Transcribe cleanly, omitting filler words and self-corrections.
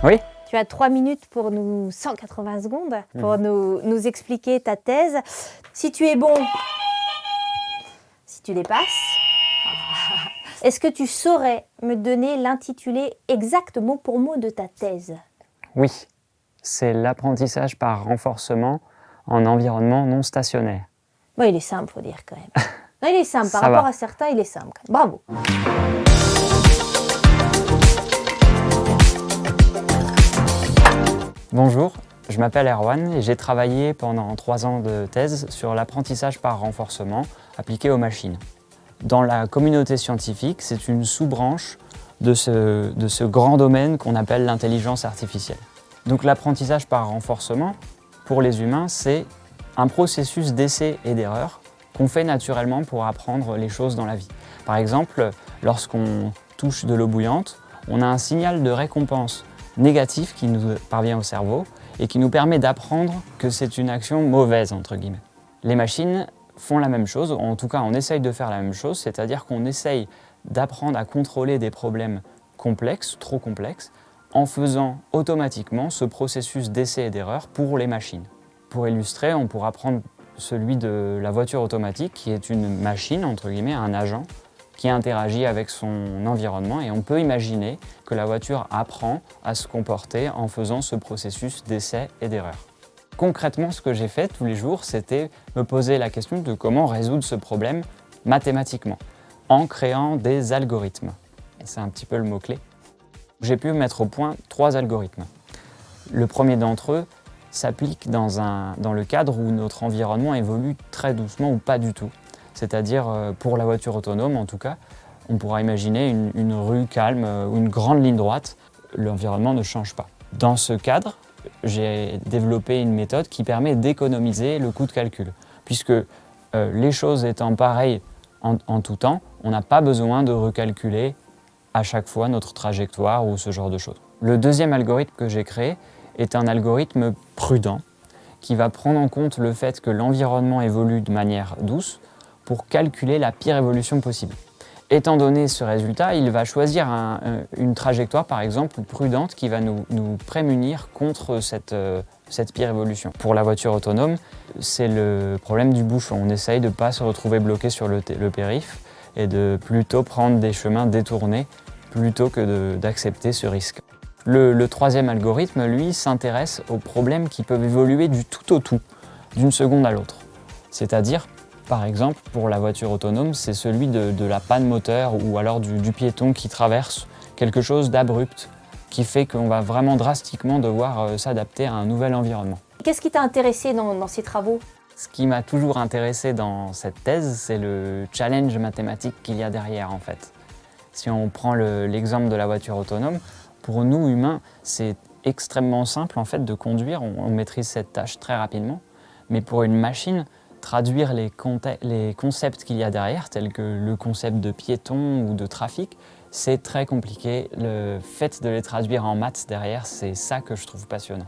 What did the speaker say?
Oui. Tu as 3 minutes pour 180 secondes pour nous expliquer ta thèse. Si tu es bon, si tu dépasses, est-ce que tu saurais me donner l'intitulé exact mot pour mot de ta thèse? Oui, c'est l'apprentissage par renforcement en environnement non stationnaire. Bon, il est simple, faut dire quand même. Non, il est simple, par Ça rapport va. à certains, il est simple. Bravo. Bonjour, je m'appelle Erwan et j'ai travaillé pendant 3 ans de thèse sur l'apprentissage par renforcement appliqué aux machines. Dans la communauté scientifique, c'est une sous-branche de ce grand domaine qu'on appelle l'intelligence artificielle. Donc l'apprentissage par renforcement, pour les humains, c'est un processus d'essai et d'erreur qu'on fait naturellement pour apprendre les choses dans la vie. Par exemple, lorsqu'on touche de l'eau bouillante, on a un signal de récompense négatif qui nous parvient au cerveau et qui nous permet d'apprendre que c'est une action mauvaise, entre guillemets. Les machines font la même chose, en tout cas on essaye de faire la même chose, c'est-à-dire qu'on essaye d'apprendre à contrôler des problèmes complexes, trop complexes, en faisant automatiquement ce processus d'essai et d'erreur pour les machines. Pour illustrer, on pourra prendre celui de la voiture automatique, qui est une machine, entre guillemets, un agent, qui interagit avec son environnement, et on peut imaginer que la voiture apprend à se comporter en faisant ce processus d'essai et d'erreur. Concrètement, ce que j'ai fait tous les jours, c'était me poser la question de comment résoudre ce problème mathématiquement, en créant des algorithmes. Et c'est un petit peu le mot-clé. J'ai pu mettre au point 3 algorithmes. Le premier d'entre eux s'applique dans le cadre où notre environnement évolue très doucement ou pas du tout. C'est-à-dire, pour la voiture autonome en tout cas, on pourra imaginer une rue calme ou une grande ligne droite, l'environnement ne change pas. Dans ce cadre, j'ai développé une méthode qui permet d'économiser le coût de calcul. Puisque les choses étant pareilles en tout temps, on n'a pas besoin de recalculer à chaque fois notre trajectoire ou ce genre de choses. Le deuxième algorithme que j'ai créé est un algorithme prudent qui va prendre en compte le fait que l'environnement évolue de manière douce pour calculer la pire évolution possible. Étant donné ce résultat, il va choisir une trajectoire, par exemple, prudente qui va nous prémunir contre cette pire évolution. Pour la voiture autonome, c'est le problème du bouchon. On essaye de ne pas se retrouver bloqué sur le périph' et de plutôt prendre des chemins détournés plutôt que d'accepter ce risque. Le troisième algorithme, lui, s'intéresse aux problèmes qui peuvent évoluer du tout au tout, d'une seconde à l'autre. C'est-à-dire, par exemple, pour la voiture autonome, c'est celui de la panne moteur ou alors du piéton qui traverse quelque chose d'abrupt, qui fait qu'on va vraiment drastiquement devoir s'adapter à un nouvel environnement. Qu'est-ce qui t'a intéressé dans ces travaux? Ce qui m'a toujours intéressé dans cette thèse, c'est le challenge mathématique qu'il y a derrière, en fait. Si on prend l'exemple de la voiture autonome, pour nous, humains, c'est extrêmement simple en fait, de conduire, on maîtrise cette tâche très rapidement. Mais pour une machine, traduire les concepts qu'il y a derrière, tels que le concept de piéton ou de trafic, c'est très compliqué. Le fait de les traduire en maths derrière, c'est ça que je trouve passionnant.